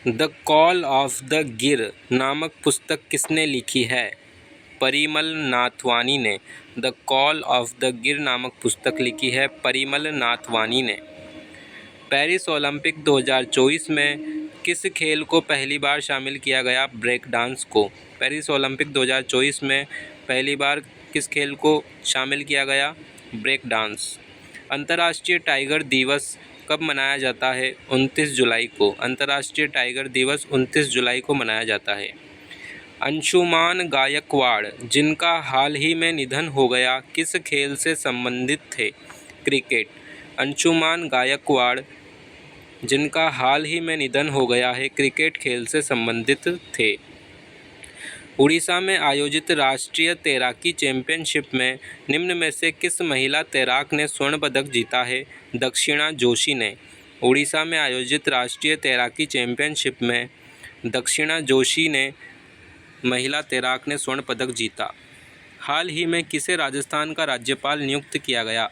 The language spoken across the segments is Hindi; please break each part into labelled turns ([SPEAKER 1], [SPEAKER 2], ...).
[SPEAKER 1] द कॉल ऑफ द गिर नामक पुस्तक किसने लिखी है? परिमल नाथवानी ने द कॉल ऑफ द गिर नामक पुस्तक लिखी है परिमल नाथवानी ने। पेरिस ओलंपिक 2024 में किस खेल को पहली बार शामिल किया गया? ब्रेक डांस को। पेरिस ओलंपिक 2024 में पहली बार किस खेल को शामिल किया गया? Break dance. अंतर्राष्ट्रीय टाइगर दिवस कब मनाया जाता है? 29 जुलाई को। अंतर्राष्ट्रीय टाइगर दिवस 29 जुलाई को मनाया जाता है। अंशुमान गायकवाड़ जिनका हाल ही में निधन हो गया किस खेल से संबंधित थे? क्रिकेट। अंशुमान गायकवाड़ जिनका हाल ही में निधन हो गया है क्रिकेट खेल से संबंधित थे। उड़ीसा में आयोजित राष्ट्रीय तैराकी चैंपियनशिप में निम्न में से किस महिला तैराक ने स्वर्ण पदक जीता है? दक्षिणा जोशी ने। उड़ीसा में आयोजित राष्ट्रीय तैराकी चैंपियनशिप में दक्षिणा जोशी ने महिला तैराक ने स्वर्ण पदक जीता। हाल ही में किसे राजस्थान का राज्यपाल नियुक्त किया गया?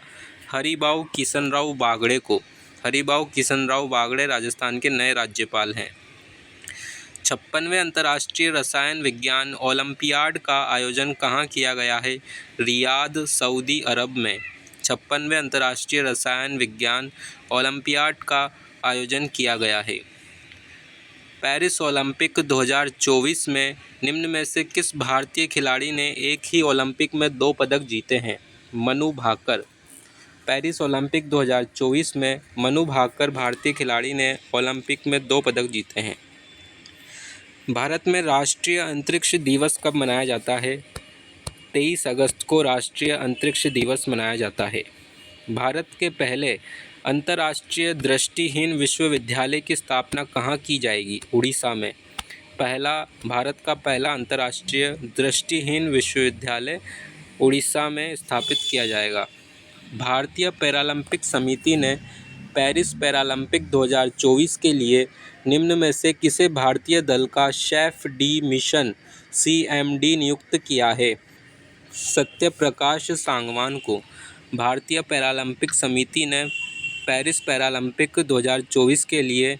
[SPEAKER 1] हरिभाऊ किशनराव बागड़े को। हरिभाऊ किशनराव बागड़े राजस्थान के नए राज्यपाल हैं। 56वें अंतर्राष्ट्रीय रसायन विज्ञान ओलंपियाड का आयोजन कहाँ किया गया है? रियाद, सऊदी अरब में। 56वें अंतर्राष्ट्रीय रसायन विज्ञान ओलंपियाड का आयोजन किया गया है। पेरिस ओलंपिक 2024 में निम्न में से किस भारतीय खिलाड़ी ने एक ही ओलंपिक में 2 पदक जीते हैं? मनु भाकर। पेरिस ओलंपिक 2024 में मनु भाकर भारतीय खिलाड़ी ने ओलंपिक में 2 पदक जीते हैं। भारत में राष्ट्रीय अंतरिक्ष दिवस कब मनाया जाता है? 23 अगस्त को राष्ट्रीय अंतरिक्ष दिवस मनाया जाता है। भारत के पहले अंतर्राष्ट्रीय दृष्टिहीन विश्वविद्यालय की स्थापना कहाँ की जाएगी? उड़ीसा में। भारत का पहला अंतर्राष्ट्रीय दृष्टिहीन विश्वविद्यालय उड़ीसा में स्थापित किया जाएगा। भारतीय पैरालंपिक समिति ने पेरिस पैरालंपिक 2024 के लिए निम्न में से किसे भारतीय दल का शेफ डी मिशन CMD नियुक्त किया है? सत्यप्रकाश सांगवान को। भारतीय पैरालंपिक समिति ने पेरिस पैरालंपिक 2024 के लिए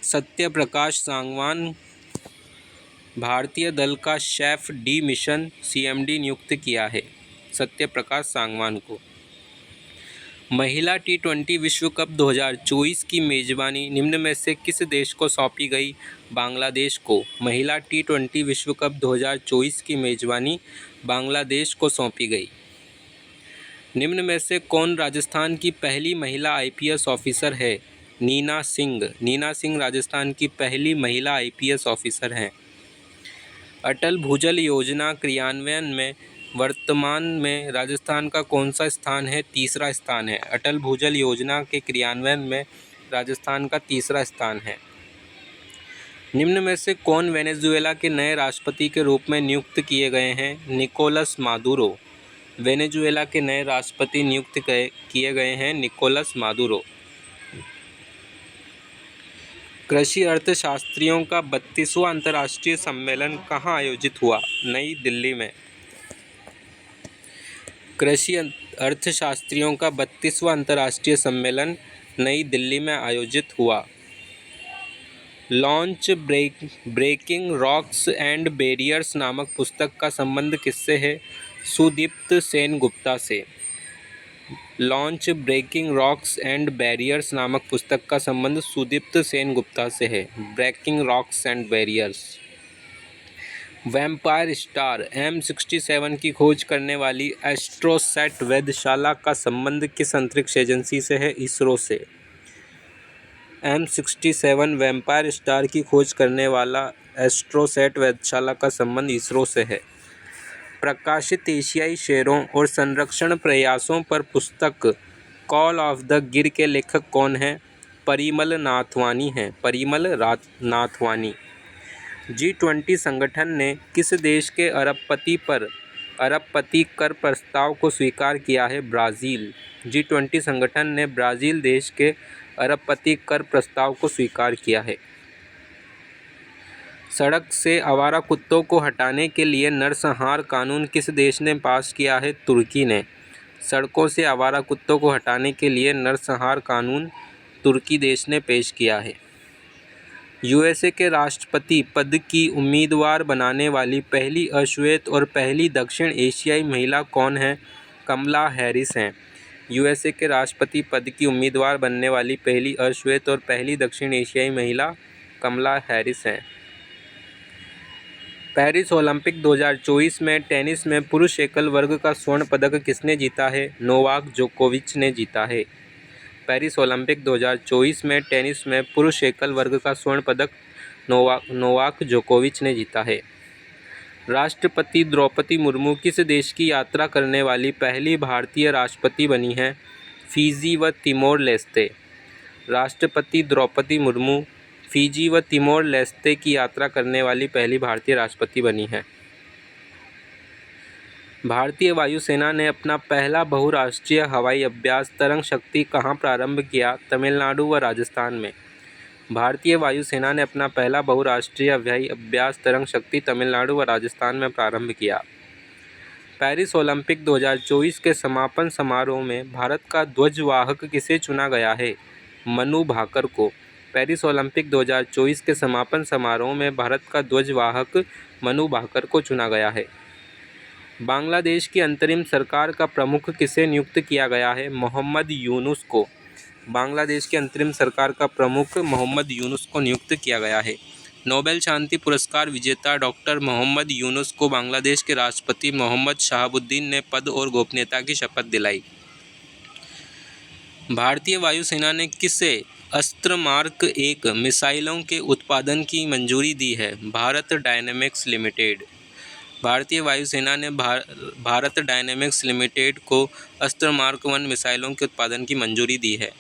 [SPEAKER 1] सत्यप्रकाश सांगवान भारतीय दल का शेफ डी मिशन CMD नियुक्त किया है। सत्यप्रकाश सांगवान को। महिला T20 विश्व कप 2024 की मेज़बानी निम्न में से किस देश को सौंपी गई? बांग्लादेश को। महिला T20 विश्व कप 2024 की मेज़बानी बांग्लादेश को सौंपी गई। निम्न में से कौन राजस्थान की पहली महिला IPS ऑफिसर है? नीना सिंह। नीना सिंह राजस्थान की पहली महिला IPS ऑफिसर हैं। अटल भूजल योजना क्रियान्वयन में वर्तमान में राजस्थान का कौन सा स्थान है? तीसरा स्थान है। अटल भूजल योजना के क्रियान्वयन में राजस्थान का तीसरा स्थान है। निम्न में से कौन वेनेजुएला के नए राष्ट्रपति के रूप में नियुक्त किए गए हैं? Nicolas Maduro. वेनेजुएला के नए राष्ट्रपति नियुक्त किए गए हैं निकोलस मादुरो। कृषि अर्थशास्त्रियों का 32वां अंतर्राष्ट्रीय सम्मेलन कहाँ आयोजित हुआ? नई दिल्ली में। कृषि अर्थशास्त्रियों का 32वां अंतर्राष्ट्रीय सम्मेलन नई दिल्ली में आयोजित हुआ। Launch breaking rocks and barriers नामक पुस्तक का संबंध किससे है? सुदीप्त सेनगुप्ता से। Launch breaking rocks and barriers नामक पुस्तक का संबंध सुदीप्त सेनगुप्ता से है। Breaking rocks and barriers. Vampire star M67 की खोज करने वाली एस्ट्रोसैट वेधशाला का संबंध किस अंतरिक्ष एजेंसी से है? इसरो से। M67 वैम्पायर स्टार की खोज करने वाला एस्ट्रोसैट वेधशाला का संबंध इसरो से है। प्रकाशित एशियाई शेरों और संरक्षण प्रयासों पर पुस्तक कॉल ऑफ द गिर के लेखक कौन हैं? परिमल नाथवानी हैं। परिमल नाथवानी। G20 संगठन ने किस देश के अरबपति कर प्रस्ताव को स्वीकार किया है? ब्राज़ील। G20 संगठन ने ब्राज़ील देश के अरबपति कर प्रस्ताव को स्वीकार किया है। सड़क से आवारा कुत्तों को हटाने के लिए नरसंहार कानून किस देश ने पास किया है? तुर्की ने। सड़कों से आवारा कुत्तों को हटाने के लिए नरसंहार कानून तुर्की देश ने पेश किया है। यूएसए के राष्ट्रपति पद की उम्मीदवार बनाने वाली पहली अश्वेत और पहली दक्षिण एशियाई महिला कौन है? कमला हैरिस हैं। यूएसए के राष्ट्रपति पद की उम्मीदवार बनने वाली पहली अश्वेत और पहली दक्षिण एशियाई महिला कमला हैरिस हैं। पेरिस ओलंपिक 2024 में टेनिस में पुरुष एकल वर्ग का स्वर्ण पदक किसने जीता है? नोवाक जोकोविच ने जीता है। पेरिस ओलंपिक 2024 में टेनिस में पुरुष एकल वर्ग का स्वर्ण पदक नोवाक जोकोविच ने जीता है। राष्ट्रपति द्रौपदी मुर्मू किस देश की यात्रा करने वाली पहली भारतीय राष्ट्रपति बनी हैं? फिजी व तिमोर लेस्ते। राष्ट्रपति द्रौपदी मुर्मू फिजी व तिमोर लेस्ते की यात्रा करने वाली पहली भारतीय राष्ट्रपति बनी हैं। भारतीय वायुसेना ने अपना पहला बहुराष्ट्रीय हवाई अभ्यास तरंग शक्ति कहाँ प्रारंभ किया? तमिलनाडु व राजस्थान में। भारतीय वायुसेना ने अपना पहला बहुराष्ट्रीय हवाई अभ्यास तरंग शक्ति तमिलनाडु व राजस्थान में प्रारंभ किया। पेरिस ओलंपिक 2024 के समापन समारोह में भारत का ध्वजवाहक किसे चुना गया है? मनु भाकर को। पेरिस ओलंपिक 2024 के समापन समारोह में भारत का ध्वजवाहक मनु भाकर को चुना गया है। बांग्लादेश की अंतरिम सरकार का प्रमुख किसे नियुक्त किया गया है? मोहम्मद यूनुस को। बांग्लादेश की अंतरिम सरकार का प्रमुख मोहम्मद यूनुस को नियुक्त किया गया है। नोबेल शांति पुरस्कार विजेता डॉक्टर मोहम्मद यूनुस को बांग्लादेश के राष्ट्रपति मोहम्मद शहाबुद्दीन ने पद और गोपनीयता की शपथ दिलाई। भारतीय वायुसेना ने किसे अस्त्र मार्क 1 मिसाइलों के उत्पादन की मंजूरी दी है? Bharat dynamics limited. भारतीय वायुसेना ने भारत डायनेमिक्स लिमिटेड को अस्त्र मार्क 1 मिसाइलों के उत्पादन की मंजूरी दी है।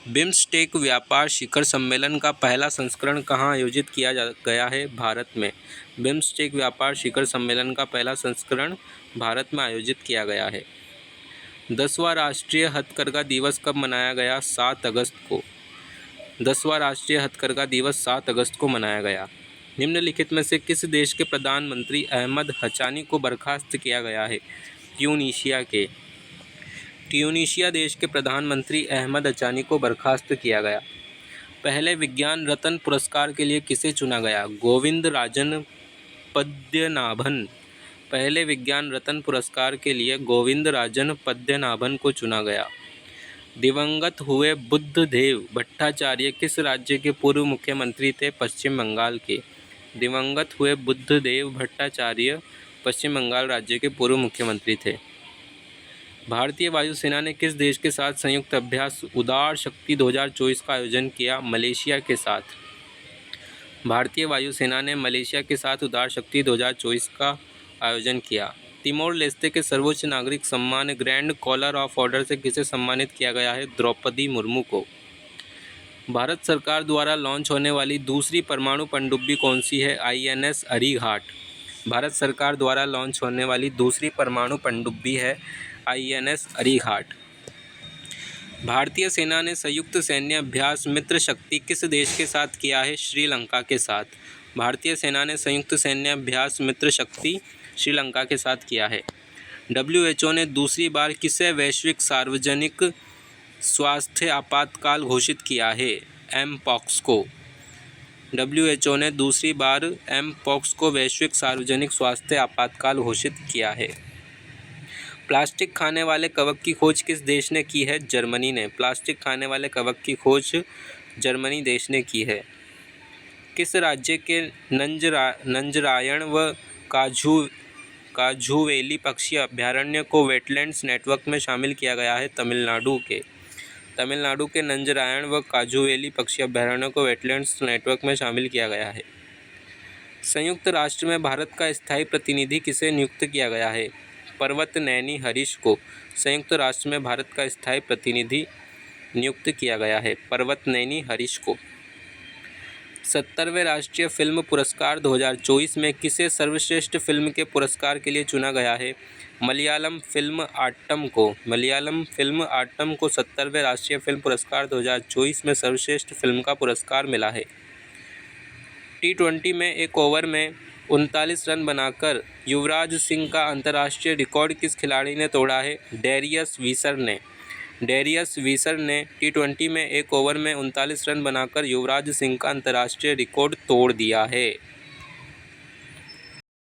[SPEAKER 1] बिम्स्टेक व्यापार शिखर सम्मेलन का पहला संस्करण कहाँ आयोजित किया गया है? भारत में। बिम्स्टेक व्यापार शिखर सम्मेलन का पहला संस्करण भारत में आयोजित किया गया है। 10वां राष्ट्रीय हथकरघा दिवस कब मनाया गया? 7 अगस्त को। 10वां राष्ट्रीय हथकरघा दिवस 7 अगस्त को मनाया गया। निम्नलिखित में से किस देश के प्रधानमंत्री अहमद हचानी को बर्खास्त किया गया है? ट्यूनीशिया के। ट्यूनीशिया देश के प्रधानमंत्री अहमद हचानी को बर्खास्त किया गया। पहले विज्ञान रत्न पुरस्कार के लिए किसे चुना गया? गोविंद राजन पद्मनाभन। पहले विज्ञान रत्न पुरस्कार के लिए गोविंद राजन पद्मनाभन को चुना गया। दिवंगत हुए बुद्धदेव भट्टाचार्य किस राज्य के पूर्व मुख्यमंत्री थे? पश्चिम बंगाल के। दिवंगत हुए बुद्धदेव भट्टाचार्य पश्चिम बंगाल राज्य के पूर्व मुख्यमंत्री थे। भारतीय वायुसेना ने किस देश के साथ संयुक्त अभ्यास उदार शक्ति 2024 का आयोजन किया? मलेशिया के साथ। भारतीय वायुसेना ने मलेशिया के साथ उदार शक्ति 2024 का आयोजन किया। तिमोर लेस्ते के सर्वोच्च नागरिक सम्मान ग्रैंड कॉलर ऑफ ऑर्डर से किसे सम्मानित किया गया है? द्रौपदी मुर्मू को। भारत सरकार द्वारा लॉन्च होने वाली दूसरी परमाणु पनडुब्बी कौन सी है? INS अरीघाट। भारत सरकार द्वारा लॉन्च होने वाली दूसरी परमाणु पनडुब्बी है INS अरीघाट। भारतीय सेना ने संयुक्त सैन्य अभ्यास मित्र शक्ति किस देश के साथ किया है? श्रीलंका के साथ। भारतीय सेना ने संयुक्त सैन्य अभ्यास मित्र शक्ति श्रीलंका के साथ किया है। WHO ने दूसरी बार किसे वैश्विक सार्वजनिक स्वास्थ्य आपातकाल घोषित किया है? एमपॉक्स को। WHO ने दूसरी बार एमपॉक्स को वैश्विक सार्वजनिक स्वास्थ्य आपातकाल घोषित किया है। प्लास्टिक खाने वाले कवक की खोज किस देश ने की है? जर्मनी ने। प्लास्टिक खाने वाले कवक की खोज जर्मनी देश ने की है। किस राज्य के नंजरायण व काझुवेली पक्षी अभयारण्य को वेटलैंड्स नेटवर्क में शामिल किया गया है? तमिलनाडु के। तमिलनाडु के नंजरायण व काझुवेली पक्षी अभयारण्यों को वेटलैंड्स नेटवर्क में शामिल किया गया है। संयुक्त राष्ट्र में भारत का स्थायी प्रतिनिधि किसे नियुक्त किया गया है? पर्वतनैनी हरीश को। संयुक्त राष्ट्र में भारत का स्थायी प्रतिनिधि नियुक्त किया गया है पर्वतनैनी हरीश को। 70वें राष्ट्रीय फिल्म पुरस्कार 2024 में किसे सर्वश्रेष्ठ फिल्म के पुरस्कार के लिए चुना गया है? मलयालम फिल्म आट्टम को। मलयालम फिल्म आट्टम को 70वें राष्ट्रीय फिल्म पुरस्कार 2024 में सर्वश्रेष्ठ फिल्म का पुरस्कार मिला है। T20 में एक ओवर में 39 रन बनाकर युवराज सिंह का अंतर्राष्ट्रीय रिकॉर्ड किस खिलाड़ी ने तोड़ा है? डेरियस वीसर ने। डेरियस वीसर ने T20 में एक ओवर में 39 रन बनाकर युवराज सिंह का अंतर्राष्ट्रीय रिकॉर्ड तोड़ दिया है।